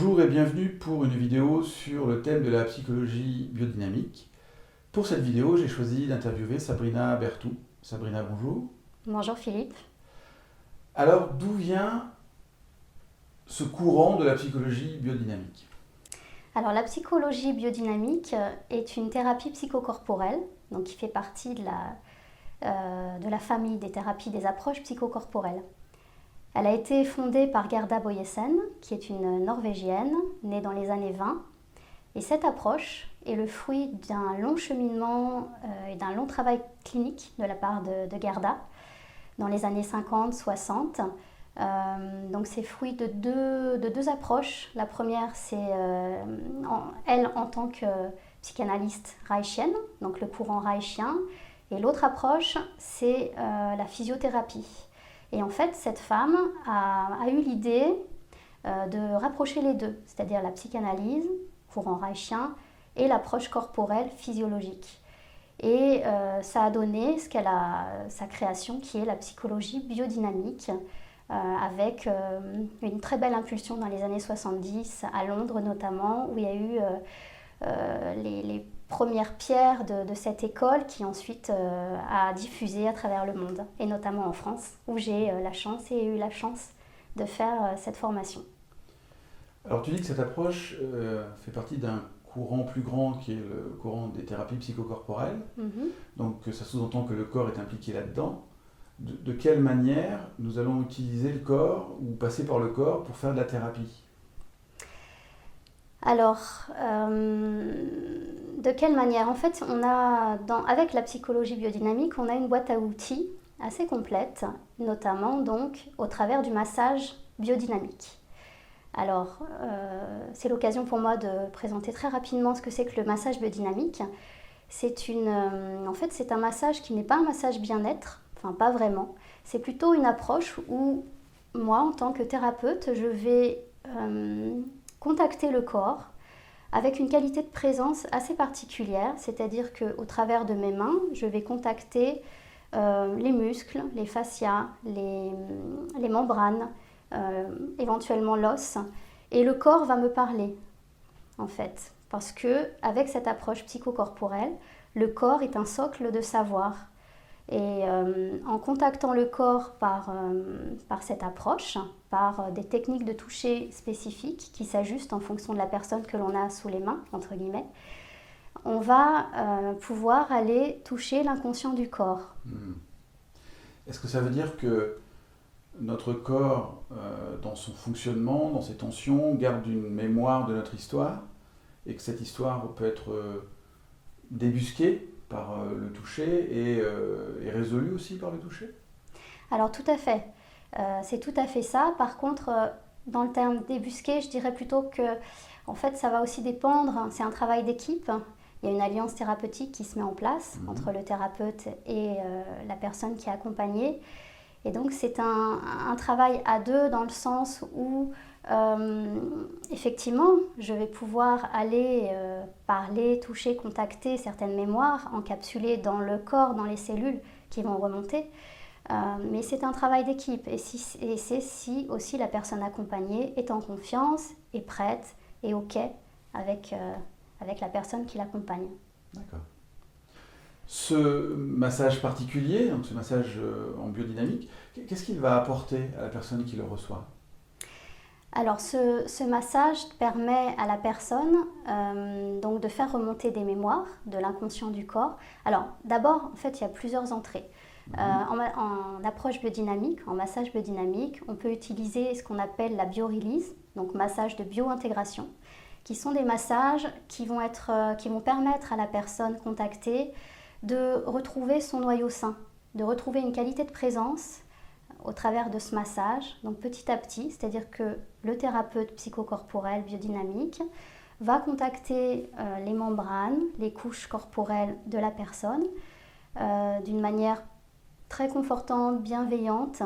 Bonjour et bienvenue pour une vidéo sur le thème de la psychologie biodynamique. Pour cette vidéo, j'ai choisi d'interviewer Sabrina Berthou. Sabrina, bonjour. Bonjour Philippe. Alors, d'où vient ce courant de la psychologie biodynamique? Alors la psychologie biodynamique est une thérapie psychocorporelle, donc qui fait partie de la famille des thérapies des approches psychocorporelles. Elle a été fondée par Gerda Bojesen, qui est une Norvégienne, née dans les années 20. Et cette approche est le fruit d'un long cheminement et d'un long travail clinique de la part de Gerda dans les années 50-60. Donc c'est fruit de deux approches. La première, c'est elle en tant que psychanalyste reichienne, donc le courant reichien. Et l'autre approche, c'est la physiothérapie. Et en fait, cette femme a eu l'idée de rapprocher les deux, c'est-à-dire la psychanalyse, courant reichien, et l'approche corporelle physiologique. Et ça a donné sa création, qui est la psychologie biodynamique, avec une très belle impulsion dans les années 70, à Londres notamment, où il y a eu les premières pierres de cette école qui ensuite a diffusé à travers le monde, et notamment en France, où j'ai eu la chance de faire cette formation. Alors, tu dis que cette approche fait partie d'un courant plus grand qui est le courant des thérapies psychocorporelles. Donc, ça sous-entend que le corps est impliqué là-dedans. De quelle manière nous allons utiliser le corps ou passer par le corps pour faire de la thérapie? Alors, de quelle manière? En fait, avec la psychologie biodynamique, on a une boîte à outils assez complète, notamment donc au travers du massage biodynamique. Alors, c'est l'occasion pour moi de présenter très rapidement ce que c'est que le massage biodynamique. En fait, c'est un massage qui n'est pas un massage bien-être, enfin pas vraiment. C'est plutôt une approche où moi, en tant que thérapeute, je vais contacter le corps avec une qualité de présence assez particulière, c'est-à-dire qu'au travers de mes mains, je vais contacter les muscles, les fascias, les membranes, éventuellement l'os, et le corps va me parler, en fait, parce que avec cette approche psychocorporelle, le corps est un socle de savoir. Et en contactant le corps par cette approche, par des techniques de toucher spécifiques qui s'ajustent en fonction de la personne que l'on a sous les mains, entre guillemets, on va pouvoir aller toucher l'inconscient du corps. Est-ce que ça veut dire que notre corps, dans son fonctionnement, dans ses tensions, garde une mémoire de notre histoire et que cette histoire peut être débusquée par le toucher et résolue aussi par le toucher? Alors tout à fait, c'est tout à fait ça. Par contre, dans le terme débusqué, je dirais plutôt que en fait, ça va aussi dépendre, c'est un travail d'équipe. Il y a une alliance thérapeutique qui se met en place entre le thérapeute et la personne qui est accompagnée. Et donc c'est un travail à deux dans le sens où effectivement je vais pouvoir aller parler, toucher, contacter certaines mémoires encapsulées dans le corps, dans les cellules qui vont remonter. Mais c'est un travail d'équipe et c'est si aussi la personne accompagnée est en confiance, est prête et OK avec la personne qui l'accompagne. D'accord. Ce massage particulier, donc ce massage en biodynamique, qu'est-ce qu'il va apporter à la personne qui le reçoit? Alors ce massage permet à la personne donc de faire remonter des mémoires de l'inconscient du corps. Alors d'abord, en fait, il y a plusieurs entrées. En approche biodynamique, en massage biodynamique, on peut utiliser ce qu'on appelle la biorelease, donc massage de biointégration, qui sont des massages qui vont permettre à la personne contactée de retrouver son noyau sain, de retrouver une qualité de présence au travers de ce massage, donc petit à petit, c'est-à-dire que le thérapeute psychocorporel biodynamique va contacter les membranes, les couches corporelles de la personne d'une manière très confortante, bienveillante,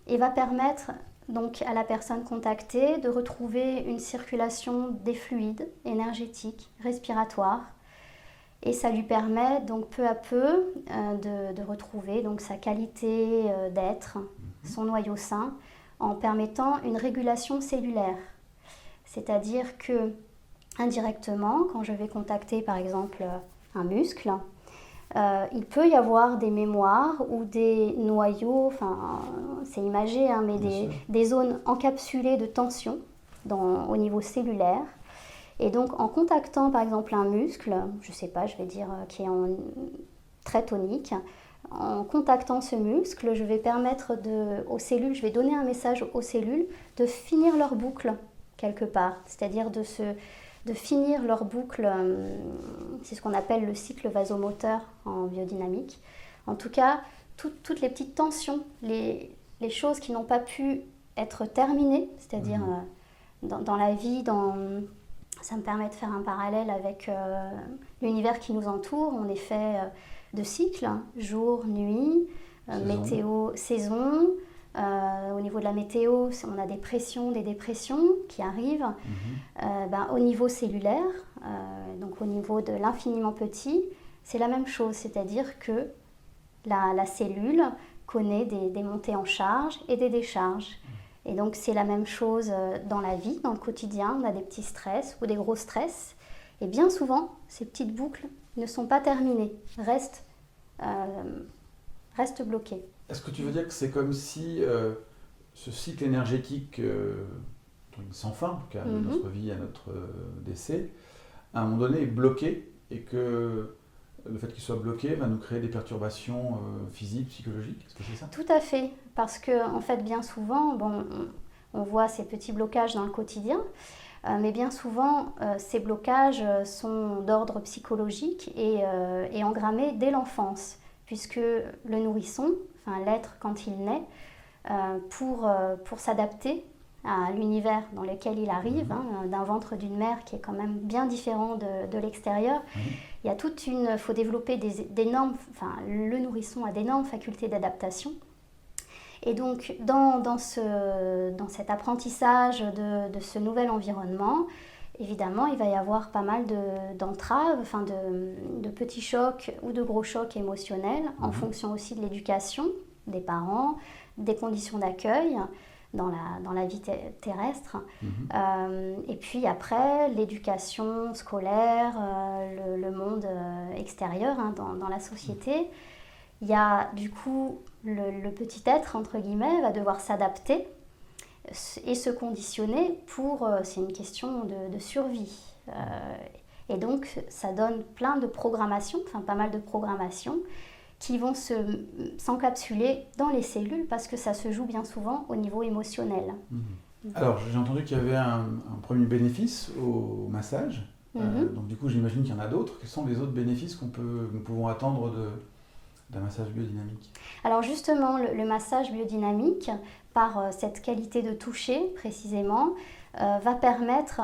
et va permettre donc à la personne contactée de retrouver une circulation des fluides énergétiques, respiratoires, et ça lui permet donc peu à peu de retrouver donc sa qualité d'être, son noyau sain, en permettant une régulation cellulaire. C'est-à-dire que indirectement, quand je vais contacter par exemple un muscle, il peut y avoir des mémoires ou des noyaux, enfin c'est imagé, hein, mais des zones encapsulées de tension au niveau cellulaire. Et donc en contactant par exemple un muscle, je ne sais pas, je vais dire qui est très tonique, en contactant ce muscle, je vais permettre aux cellules, je vais donner un message aux cellules de finir leur boucle quelque part, c'est-à-dire de finir leur boucle, c'est ce qu'on appelle le cycle vasomoteur en biodynamique. En tout cas, toutes les petites tensions, les choses qui n'ont pas pu être terminées, c'est-à-dire dans la vie, ça me permet de faire un parallèle avec l'univers qui nous entoure. On est fait de cycles, jour, nuit, météo, saison. Au niveau de la météo, on a des pressions, des dépressions qui arrivent. Au niveau cellulaire, donc au niveau de l'infiniment petit, c'est la même chose, c'est-à-dire que la cellule connaît des montées en charge et des décharges. Et donc c'est la même chose dans la vie, dans le quotidien, on a des petits stress ou des gros stress. Et bien souvent, ces petites boucles ne sont pas terminées, restent bloquées. Est-ce que tu veux dire que c'est comme si ce cycle énergétique sans fin, en tout cas, de notre vie à notre décès, à un moment donné est bloqué et que le fait qu'il soit bloqué va nous créer des perturbations physiques, psychologiques? Est-ce que c'est ça? Tout à fait, parce que en fait, bien souvent, on voit ces petits blocages dans le quotidien, mais bien souvent, ces blocages sont d'ordre psychologique et engrammés dès l'enfance, puisque le nourrisson, enfin l'être quand il naît, pour s'adapter à l'univers dans lequel il arrive, d'un ventre d'une mère qui est quand même bien différent de l'extérieur. Il y a faut développer d'énormes, le nourrisson a d'énormes facultés d'adaptation. Et donc, dans cet apprentissage de ce nouvel environnement, évidemment, il va y avoir pas mal d'entraves, de petits chocs ou de gros chocs émotionnels, en fonction aussi de l'éducation des parents, des conditions d'accueil dans la vie terrestre. Et puis après, l'éducation scolaire, le monde extérieur, dans la société. Il y a du coup le petit être, entre guillemets, va devoir s'adapter et se conditionner c'est une question de survie. Et donc ça donne plein de programmations, pas mal de programmations qui vont s'encapsuler dans les cellules parce que ça se joue bien souvent au niveau émotionnel. Alors j'ai entendu qu'il y avait un premier bénéfice au massage, donc du coup j'imagine qu'il y en a d'autres. Quels sont les autres bénéfices que nous pouvons attendre d'un massage biodynamique? Alors justement, le massage biodynamique, par cette qualité de toucher précisément, va permettre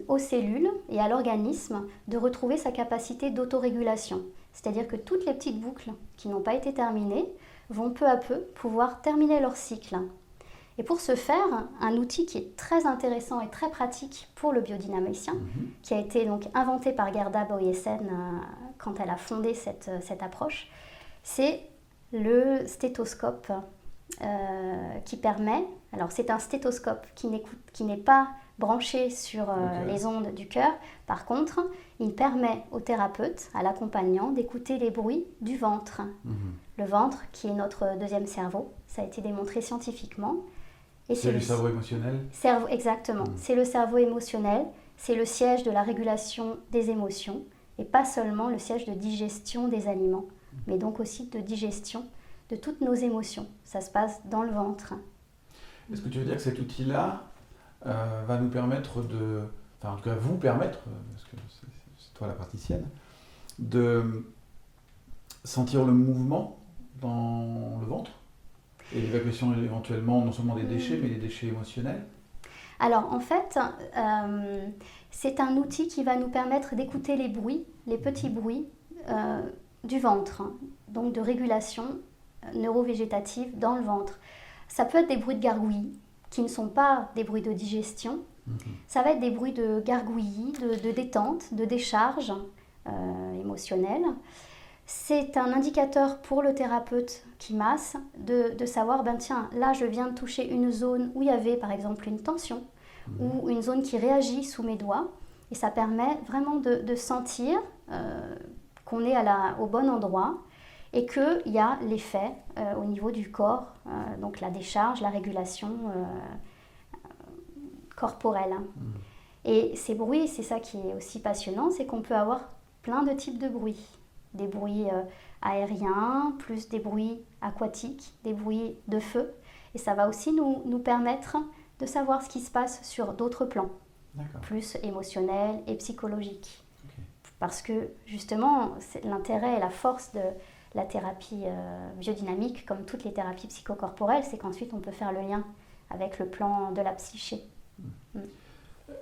aux cellules et à l'organisme de retrouver sa capacité d'autorégulation. C'est-à-dire que toutes les petites boucles qui n'ont pas été terminées vont peu à peu pouvoir terminer leur cycle. Et pour ce faire, un outil qui est très intéressant et très pratique pour le biodynamicien, qui a été donc inventé par Gerda Bojesen quand elle a fondé cette approche, c'est le stéthoscope qui permet, alors c'est un stéthoscope qui n'est pas branché sur les ondes du cœur, par contre, il permet au thérapeute, à l'accompagnant, d'écouter les bruits du ventre. Le ventre qui est notre deuxième cerveau, ça a été démontré scientifiquement. Et c'est le cerveau émotionnel? Exactement, c'est le cerveau émotionnel, c'est le siège de la régulation des émotions et pas seulement le siège de digestion des aliments, mais donc aussi de digestion de toutes nos émotions. Ça se passe dans le ventre. Est-ce que tu veux dire que cet outil-là va nous permettre en tout cas vous permettre, parce que c'est toi la praticienne, de sentir le mouvement dans le ventre et l'évacuation éventuellement non seulement des déchets, mais des déchets émotionnels? Alors en fait, c'est un outil qui va nous permettre d'écouter les bruits, les petits bruits du ventre, donc de régulation neurovégétative dans le ventre. Ça peut être des bruits de gargouillis qui ne sont pas des bruits de digestion. Ça va être des bruits de gargouillis, de détente, de décharge émotionnelle. C'est un indicateur pour le thérapeute qui masse de savoir, tiens, là je viens de toucher une zone où il y avait par exemple une tension, ou une zone qui réagit sous mes doigts. Et ça permet vraiment de sentir qu'on est au bon endroit et qu'il y a l'effet au niveau du corps, donc la décharge, la régulation corporelle. Et ces bruits, c'est ça qui est aussi passionnant, c'est qu'on peut avoir plein de types de bruits. Des bruits aériens, plus des bruits aquatiques, des bruits de feu. Et ça va aussi nous permettre de savoir ce qui se passe sur d'autres plans, plus émotionnels et psychologiques. Okay. Parce que justement, l'intérêt et la force de la thérapie biodynamique, comme toutes les thérapies psychocorporelles, c'est qu'ensuite on peut faire le lien avec le plan de la psyché.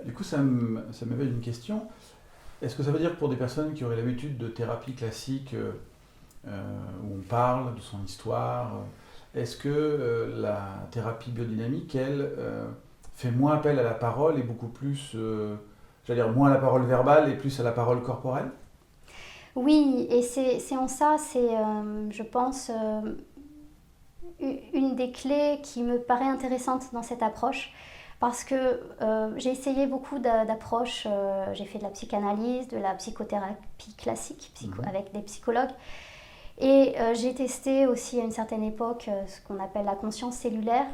Du coup, ça m'éveille une question. Est-ce que ça veut dire que pour des personnes qui auraient l'habitude de thérapie classique, où on parle de son histoire, est-ce que la thérapie biodynamique, elle, fait moins appel à la parole et beaucoup plus, j'allais dire moins à la parole verbale et plus à la parole corporelle ? Oui, et c'est en ça, je pense, une des clés qui me paraît intéressante dans cette approche. Parce que j'ai essayé beaucoup d'approches, j'ai fait de la psychanalyse, de la psychothérapie classique avec des psychologues. Et j'ai testé aussi à une certaine époque ce qu'on appelle la conscience cellulaire.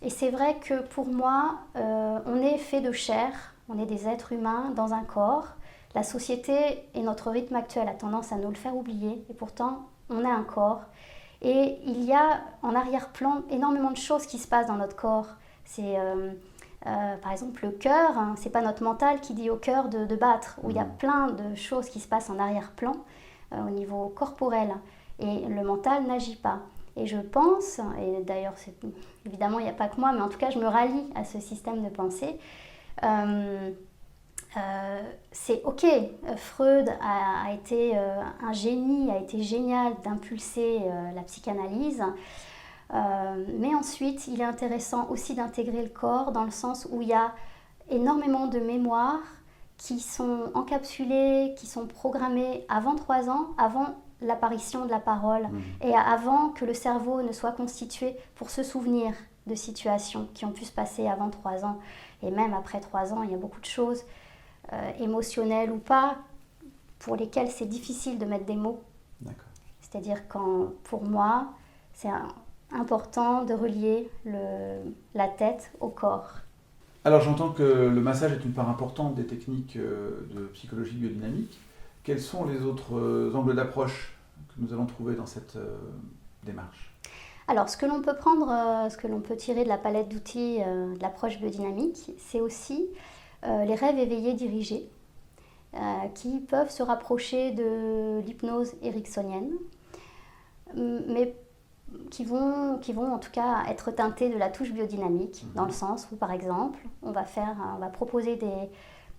Et c'est vrai que pour moi, on est fait de chair, on est des êtres humains dans un corps. La société et notre rythme actuel a tendance à nous le faire oublier. Et pourtant, on a un corps. Et il y a en arrière-plan énormément de choses qui se passent dans notre corps. C'est... par exemple, le cœur, c'est pas notre mental qui dit au cœur de battre, où il y a plein de choses qui se passent en arrière-plan au niveau corporel, et le mental n'agit pas. Et je pense, et d'ailleurs, évidemment, il n'y a pas que moi, mais en tout cas, je me rallie à ce système de pensée. C'est ok, Freud a été un génie, a été génial d'impulser la psychanalyse. Mais ensuite, il est intéressant aussi d'intégrer le corps dans le sens où il y a énormément de mémoires qui sont encapsulées, qui sont programmées avant 3 ans, avant l'apparition de la parole et avant que le cerveau ne soit constitué pour se souvenir de situations qui ont pu se passer avant 3 ans. Et même après 3 ans, il y a beaucoup de choses émotionnelles ou pas pour lesquelles c'est difficile de mettre des mots. D'accord. C'est-à-dire pour moi, c'est important de relier la tête au corps. Alors j'entends que le massage est une part importante des techniques de psychologie biodynamique. Quels sont les autres angles d'approche que nous allons trouver dans cette démarche ? Alors ce que l'on peut prendre, ce que l'on peut tirer de la palette d'outils de l'approche biodynamique, c'est aussi les rêves éveillés dirigés qui peuvent se rapprocher de l'hypnose ericksonienne, mais qui vont en tout cas être teintés de la touche biodynamique, dans le sens où par exemple on va proposer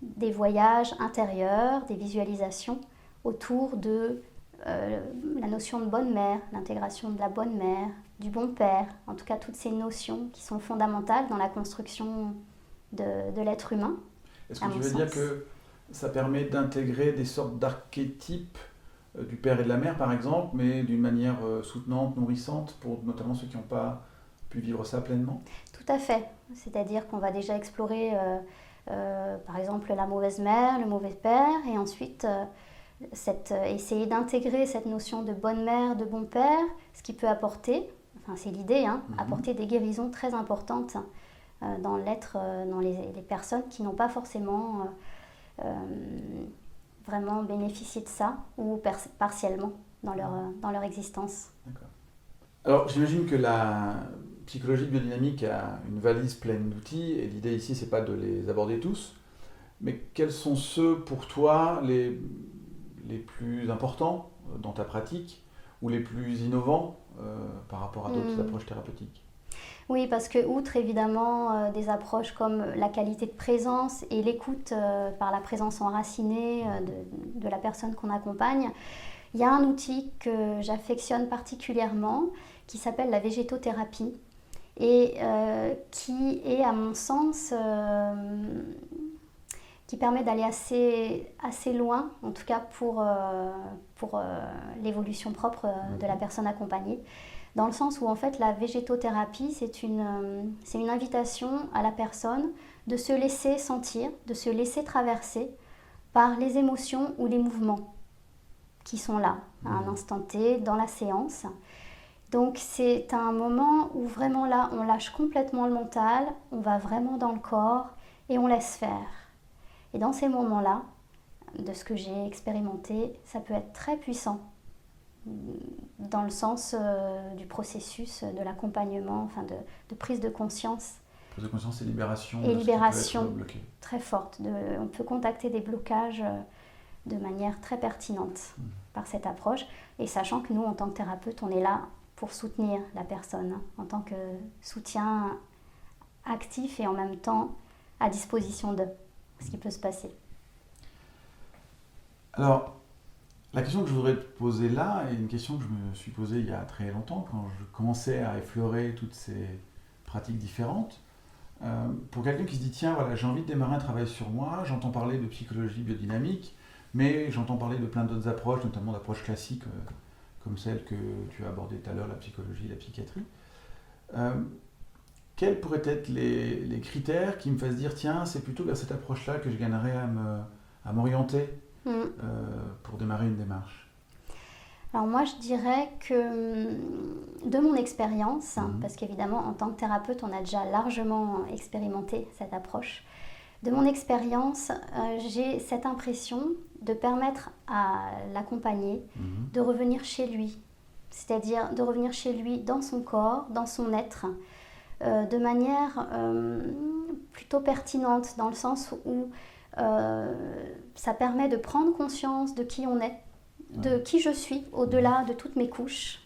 des voyages intérieurs, des visualisations autour de la notion de bonne mère, l'intégration de la bonne mère, du bon père, en tout cas toutes ces notions qui sont fondamentales dans la construction de l'être humain. Est-ce que tu veux dire que ça permet d'intégrer des sortes d'archétypes du père et de la mère par exemple, mais d'une manière soutenante, nourrissante, pour notamment ceux qui n'ont pas pu vivre ça pleinement ? Tout à fait, c'est-à-dire qu'on va déjà explorer par exemple la mauvaise mère, le mauvais père, et ensuite essayer d'intégrer cette notion de bonne mère, de bon père, ce qui peut apporter, enfin c'est l'idée, apporter des guérisons très importantes dans l'être, dans les personnes qui n'ont pas forcément vraiment bénéficié de ça, ou partiellement dans leur existence. D'accord. Alors j'imagine que la psychologie biodynamique a une valise pleine d'outils, et l'idée ici c'est pas de les aborder tous, mais quels sont ceux pour toi les plus importants dans ta pratique, ou les plus innovants par rapport à d'autres approches thérapeutiques ? Oui, parce que outre évidemment des approches comme la qualité de présence et l'écoute par la présence enracinée de la personne qu'on accompagne, il y a un outil que j'affectionne particulièrement qui s'appelle la végétothérapie et qui est à mon sens qui permet d'aller assez loin, en tout cas pour l'évolution propre de la personne accompagnée. Dans le sens où en fait la végétothérapie c'est une invitation à la personne de se laisser sentir, de se laisser traverser par les émotions ou les mouvements qui sont là, à un instant T, dans la séance. Donc c'est un moment où vraiment là, on lâche complètement le mental, on va vraiment dans le corps et on laisse faire. Et dans ces moments-là, de ce que j'ai expérimenté, ça peut être très puissant dans le sens du processus de l'accompagnement, enfin de prise de conscience. Prise de conscience et libération. Et libération peut être bloqué. Très forte. On peut contacter des blocages de manière très pertinente par cette approche. Et sachant que nous, en tant que thérapeute, on est là pour soutenir la personne, en tant que soutien actif et en même temps à disposition d'eux, ce qui peut se passer. Alors, la question que je voudrais te poser là est une question que je me suis posée il y a très longtemps, quand je commençais à effleurer toutes ces pratiques différentes. Pour quelqu'un qui se dit, tiens, voilà, j'ai envie de démarrer un travail sur moi, j'entends parler de psychologie biodynamique, mais j'entends parler de plein d'autres approches, notamment d'approches classiques, comme celle que tu as abordée tout à l'heure, la psychologie, la psychiatrie. Quels pourraient être les critères qui me fassent dire, tiens, c'est plutôt vers cette approche-là que je gagnerais à m'orienter pour démarrer une démarche? Alors moi, je dirais que de mon expérience, parce qu'évidemment, en tant que thérapeute, on a déjà largement expérimenté cette approche. De mon expérience, j'ai cette impression de permettre à l'accompagné de revenir chez lui, c'est-à-dire de revenir chez lui dans son corps, dans son être, de manière plutôt pertinente, dans le sens où ça permet de prendre conscience de qui on est, de qui je suis, au-delà de toutes mes couches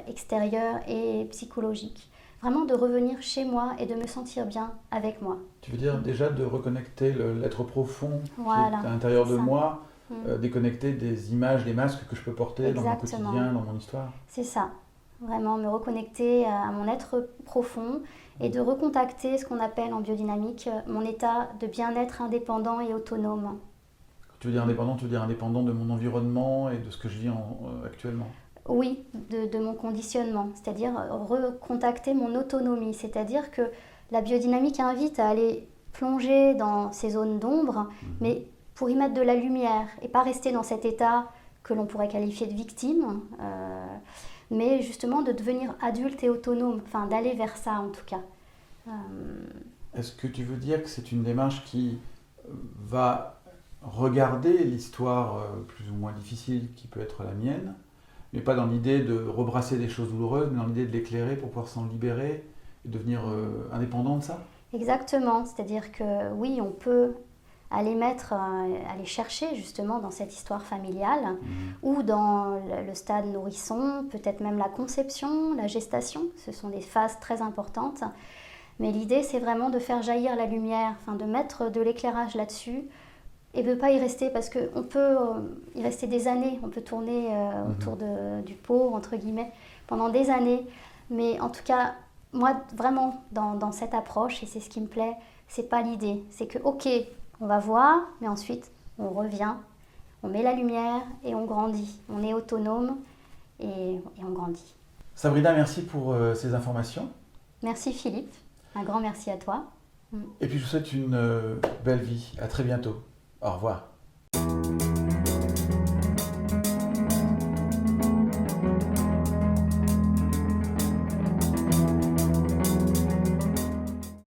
extérieures et psychologiques. Vraiment de revenir chez moi et de me sentir bien avec moi. Tu veux dire déjà de reconnecter l'être profond voilà, qui est à l'intérieur de moi, déconnecter des images, des masques que je peux porter Exactement. dans mon quotidien, dans mon histoire. C'est ça. Vraiment me reconnecter à mon être profond et de recontacter ce qu'on appelle en biodynamique mon état de bien-être indépendant et autonome. Quand tu veux dire indépendant, tu veux dire indépendant de mon environnement et de ce que je vis actuellement? Oui, de mon conditionnement, c'est-à-dire recontacter mon autonomie, c'est-à-dire que la biodynamique invite à aller plonger dans ces zones d'ombre, mais pour y mettre de la lumière et pas rester dans cet état que l'on pourrait qualifier de victime, mais justement de devenir adulte et autonome, enfin d'aller vers ça en tout cas. Est-ce que tu veux dire que c'est une démarche qui va regarder l'histoire plus ou moins difficile qui peut être la mienne, mais pas dans l'idée de rebrasser des choses douloureuses, mais dans l'idée de l'éclairer pour pouvoir s'en libérer et devenir indépendant de ça? Exactement, c'est-à-dire que oui, on peut aller chercher justement dans cette histoire familiale ou dans le stade nourrisson, peut-être même la conception, la gestation, ce sont des phases très importantes. Mais l'idée, c'est vraiment de faire jaillir la lumière, enfin de mettre de l'éclairage là-dessus, et de ne pas y rester, parce qu'on peut y rester des années, on peut tourner autour du pot, entre guillemets, pendant des années. Mais en tout cas, moi, vraiment, dans cette approche, et c'est ce qui me plaît, c'est pas l'idée. C'est que, ok, on va voir, mais ensuite, on revient, on met la lumière et on grandit. On est autonome et on grandit. Sabrina, merci pour ces informations. Merci Philippe, un grand merci à toi. Et puis je vous souhaite une belle vie. À très bientôt. Au revoir.